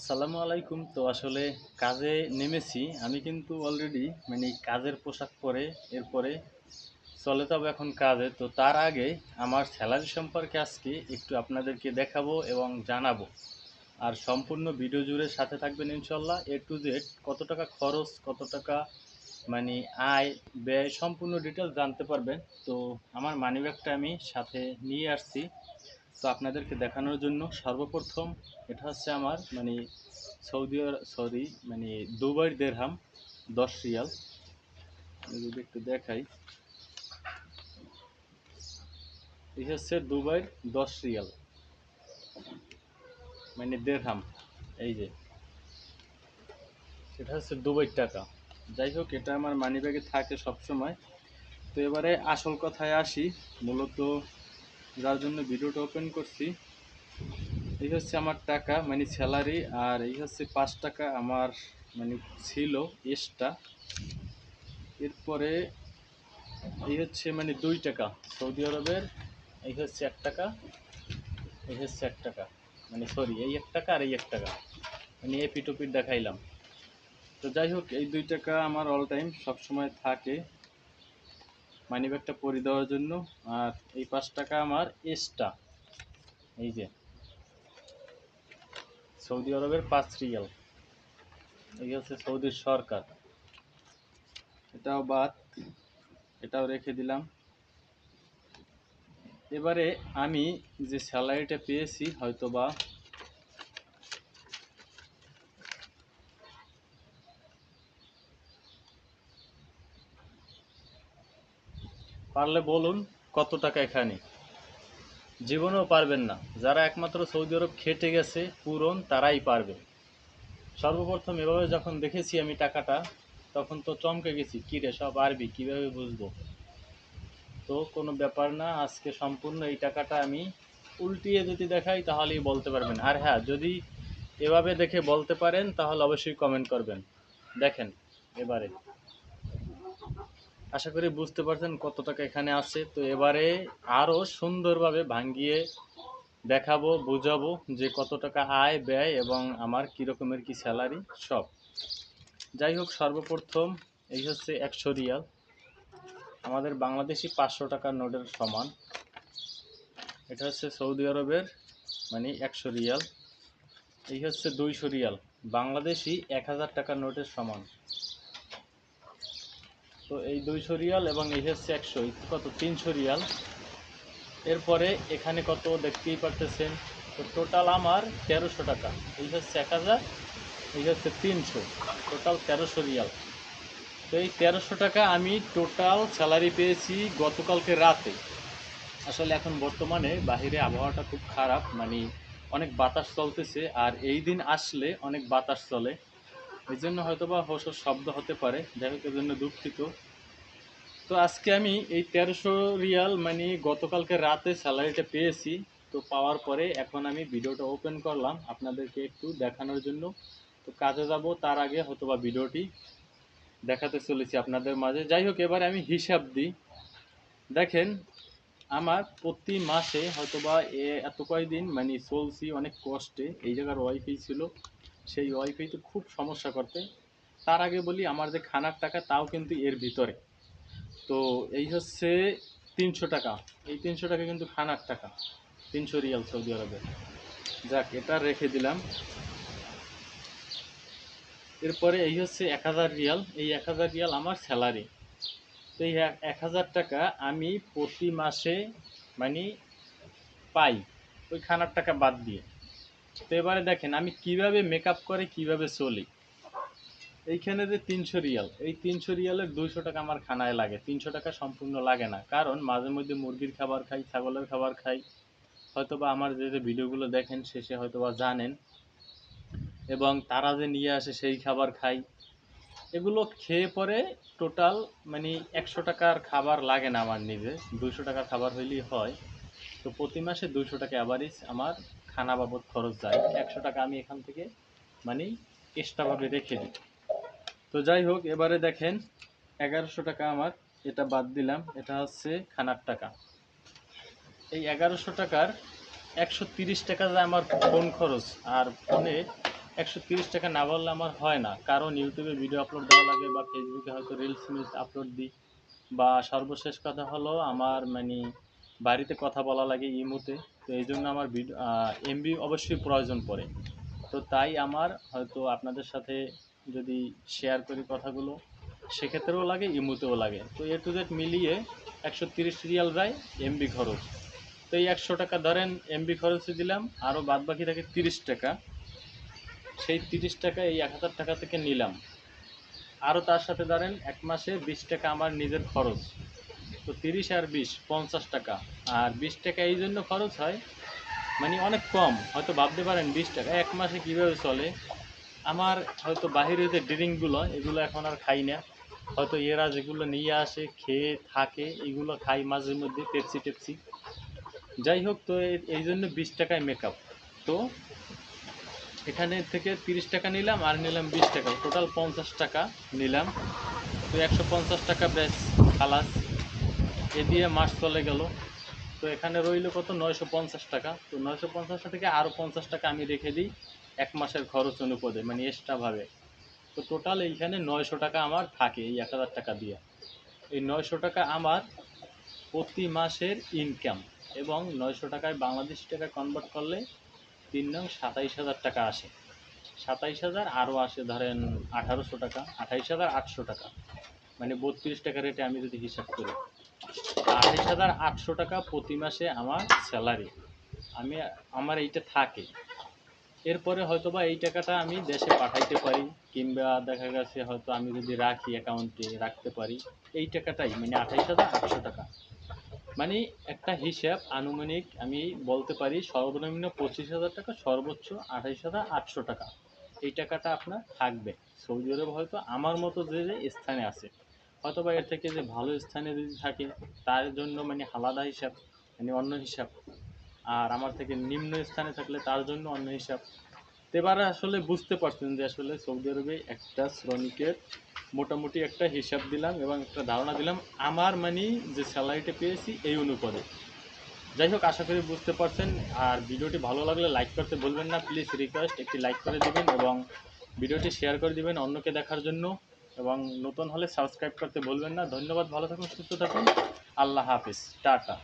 আসসালামু আলাইকুম। তো আসলে কাজে নেমেছি আমি, কিন্তু অলরেডি কাজের পোশাক পরে এরপরে চলে যাবো এখন কাজে। তো তার আগে আমার স্যালারি সম্পর্কে আজকে একটু আপনাদেরকে দেখাবো এবং জানাবো। আর সম্পূর্ণ ভিডিও জুড়ে সাথে থাকবেন ইনশাল্লাহ। এ টু জেড কত টাকা খরচ, কত টাকা মানে আয় ব্যয় সম্পূর্ণ ডিটেলস জানতে পারবেন। তো আমার মানিব্যাগটা আমি সাথে নিয়ে আসছি, তো আপনাদেরকে দেখানোর জন্য। সর্বপ্রথম এটা হচ্ছে আমার সৌদি দুবাইয়ের দেরহাম, 10 রিয়াল। আমি যদি একটু দেখাই, এই হচ্ছে দুবাইয়ের 10 রিয়াল, দেরহাম। এই যে এটা হচ্ছে দুবাইয়ের টাকা। যাই হোক, এটা আমার মানিব্যাগে থাকে সবসময়। তো এবারে আসল কথায় আসি, মূলত যার জন্য ভিডিওটা ওপেন করছি। এই হচ্ছে আমার টাকা, স্যালারি। আর এই হচ্ছে 5 টাকা আমার ছিল এক্সট্রা। এরপরে এই হচ্ছে 2 টাকা সৌদি আরবের। এই হচ্ছে 1 টাকা, এই হচ্ছে 1 টাকা, সরি, এই 1 টাকা আর এই 1 টাকা, এপিট ওপিট দেখাইলাম। তো যাই হোক, এই 2 টাকা আমার অল টাইম সবসময় থাকে মানিব্যাগটা পরি দেওয়ার জন্য। আর এই 5 টাকা আমার এক্সট্রা। এই যে সৌদি আরবের 5 রিয়াল, এই হচ্ছে সৌদির সরকার। এটাও বাদ, এটাও রেখে দিলাম। এবারে আমি যে স্যালারিটা পেয়েছি, হয়তো বা পারলে বলুন কত টাকা এখানে। জীবনেও পারবেন না, যারা একমাত্র সৌদি আরব খেটে গেছে পুরন তারাই পারবে। সর্বপ্রথম এভাবে যখন দেখেছি আমি টাকাটা, তখন তো চমকে গেছি, কী রে সব আরবি, কীভাবে বুঝবো। তো কোনো ব্যাপার না, আজকে সম্পূর্ণ এই টাকাটা আমি উল্টিয়ে যদি দেখাই তাহলেই বলতে পারবেন। আর হ্যাঁ, যদি এভাবে দেখে বলতে পারেন তাহলে অবশ্যই কমেন্ট করবেন। দেখেন এবারে, আশা করি বুঝতে পারছেন কত টাকা এখানে আছে। তো এবারে আরও সুন্দরভাবে ভাঙ্গিয়ে দেখাবো, বুঝাবো যে কত টাকা আয় ব্যয় এবং আমার কী রকমের কি স্যালারি সব। যাই হোক, সর্বপ্রথম এই হচ্ছে 100 রিয়াল, আমাদের বাংলাদেশি 500 টাকার নোটের সমান। এটা হচ্ছে সৌদি আরবের 100 রিয়াল। এই হচ্ছে 200 রিয়াল, বাংলাদেশি 1000 টাকার নোটের সমান। তো এই 200 রিয়াল এবং এই হচ্ছে 100, কত 300 রিয়াল। এরপরে এখানে কত দেখতেই পারতেছেন। তো টোটাল আমার 1300 টাকা। এই হচ্ছে 1000, এই হচ্ছে 300, টোটাল 1300 রিয়াল। তো এই 1300 টাকা আমি টোটাল স্যালারি পেয়েছি গতকালকে রাতে। আসলে এখন বর্তমানে বাহিরে আবহাওয়াটা খুব খারাপ, অনেক বাতাস চলতেছে। আর এই দিন আসলে অনেক বাতাস চলে, এই জন্য হয়তো বা হোসোর শব্দ হতে পারে। যাই হোক, এর জন্য দুঃখিত। তো আজকে আমি এই 1300 রিয়াল গতকালকে রাতে স্যালারিটা পেয়েছি। তো পাওয়ার পরে এখন আমি ভিডিওটা ওপেন করলাম আপনাদেরকে একটু দেখানোর জন্য। তো কাজে যাব তার আগে হয়তোবা ভিডিওটি দেখাতে চলেছি আপনাদের মাঝে। যাই হোক, এবারে আমি হিসাব দিই। দেখেন, আমার প্রতি মাসে হয়তোবা এত কয়দিন চলছি অনেক কষ্টে। এই জায়গার ওয়াইফাই ছিল, সেই ওয়াইফাই তো খুব সমস্যা করতে। তার আগে বলি, আমার যে খানার টাকা তাও কিন্তু এর ভিতরে। তো এই হচ্ছে 300 টাকা, এই 300 টাকা কিন্তু খানার টাকা, 300 রিয়াল সৌদি আরবে। যাক, এটা রেখে দিলাম। এরপরে এই হচ্ছে 1000 রিয়াল, এই 1000 রিয়াল আমার স্যালারি। তো এই 1000 টাকা আমি প্রতি মাসে মানে পাই, ওই খানার টাকা বাদ দিয়ে। তো এবারে দেখেন আমি কিভাবে মেকআপ করে কিভাবে চলি। এইখানে যে 300 রিয়াল, এই 300 রিয়ালের 200 টাকা আমার খানায় লাগে, 300 টাকা সম্পূর্ণ লাগে না, কারণ মাঝে মধ্যে মুরগির খাবার খাই, ছাগলের খাবার খাই। হয়তোবা আমার যে যে ভিডিওগুলো দেখেন শেষে হয়তোবা জানেন, এবং তারা যে নিয়ে আসে সেই খাবার খাই। এগুলো খেয়ে পরে টোটাল 100 টাকার খাবার লাগে না আমার নিজে, 200 টাকার খাবার হইলেই হয়। তো প্রতি মাসে 200 টাকা অ্যাভারেজ আমার খানা বাবদ খরচ যায়। 100 টাকা আমি এখান থেকে মানে এক্সট্রাভাবে রেখে দিই। তো যাই হোক, এবারে দেখেন 1100 টাকা আমার, এটা বাদ দিলাম, এটা হচ্ছে খানার টাকা। এই 1100 টাকার 130 টাকা যায় আমার ফোন খরচ। আর ফোনে 130 টাকা না বললে আমার হয় না, কারণ ইউটিউবে ভিডিও আপলোড দেওয়া লাগে বা ফেসবুকে হয়তো রিলস মিলস আপলোড দিই, বা সর্বশেষ কথা হলো আমার মানে বাড়িতে কথা বলা লাগে ইমোতে। তো এই জন্য আমার এমবি অবশ্যই প্রয়োজন পড়ে। তো তাই আমার হয়তো আপনাদের সাথে যদি শেয়ার করি কথাগুলো, সেক্ষেত্রেও লাগে, ইমোতেও লাগে। তো এ টু জেড মিলিয়ে 130 রিয়াল যায় এমবি খরচ। তো এই 100 টাকা ধরেন এমবি খরচে দিলাম, আরও বাদ বাকি থাকে 30 টাকা। সেই 30 টাকা এই 1000 টাকা থেকে নিলাম। আরও তার সাথে ধরেন এক মাসে 20 টাকা আমার নিজের খরচ। তো 30 আর 20 50 টাকা। আর 20 টাকা এই জন্য খরচ হয়, মানে অনেক কম। হয়তো ভাবতে পারেন 20 টাকা এক মাসে কীভাবে চলে। আমার হয়তো বাহিরে যে ড্রিঙ্কগুলো এগুলো এখন আর খাই না, হয়তো এরা যেগুলো নিয়ে আসে খেয়ে থাকে এগুলো খাই মাঝে মধ্যে, পেপসি টেপসি। যাই হোক, তো এই জন্য 20 টাকায় মেকআপ। তো এখানে থেকে 30 টাকা নিলাম আর নিলাম 20 টাকা, টোটাল 50 টাকা নিলাম। তো 150 টাকা ব্যাস, খালাস। এ দিয়ে মাস চলে গেল। তো এখানে রইল কত, 950 টাকা। তো 950 থেকে আরও 50 টাকা আমি রেখে দিই এক মাসের খরচ অনুপাতে, মানে এক্সট্রাভাবে। তো টোটাল এইখানে 900 টাকা আমার থাকে এই 1000 টাকা দিয়ে। এই 900 টাকা আমার প্রতি মাসের ইনকাম, এবং 900 টাকায় বাংলাদেশি টাকায় কনভার্ট করলে 3 নং 27,000 টাকা আসে। 27,000 আরও আসে ধরেন 1800 টাকা, 28,800 টাকা, মানে 32 টাকা রেটে আমি যদি হিসাব করি। 28,800 টাকা প্রতি মাসে আমার স্যালারি, আমার এইটা থাকে। এরপরে হয়তো বা এই টাকাটা আমি দেশে পাঠাইতে পারি, কিংবা দেখা গেছে হয়তো আমি যদি রাখি অ্যাকাউন্টে রাখতে পারি। এই টাকাটাই মানে 28,800 টাকা, মানে একটা হিসাব আনুমানিক আমি বলতে পারি সর্বনিম্ন 25,000 টাকা, সর্বোচ্চ 28,800 টাকা। এই টাকাটা আপনার থাকবে সৌদি আরব, হয়তো আমার মতো যে যে স্থানে আছে। হয়তো বা এর থেকে যে ভালো স্থানে যদি থাকে তার জন্য মানে আলাদা হিসাব, মানে অন্য হিসাব। আর আমার থেকে নিম্ন স্থানে থাকলে তার জন্য অন্য হিসাব। তো এবারে আসলে বুঝতে পারছেন যে আসলে সৌদি আরবে একটা শ্রমিকের মোটামুটি একটা হিসাব দিলাম এবং একটা ধারণা দিলাম আমার মানে যে স্যালারিটা পেয়েছি এই অনুপাতে। যাই হোক, আশা করি বুঝতে পারছেন। আর ভিডিওটি ভালো লাগলে লাইক করতে ভুলবেন না, প্লিজ রিকোয়েস্ট একটি লাইক করে দিবেন এবং ভিডিওটি শেয়ার করে দিবেন অন্যকে দেখার জন্য, এবং নতুন হলে সাবস্ক্রাইব করতে ভুলবেন না। ধন্যবাদ, ভালো থাকুন, সুস্থ থাকুন, আল্লাহ হাফিজ, টাটা।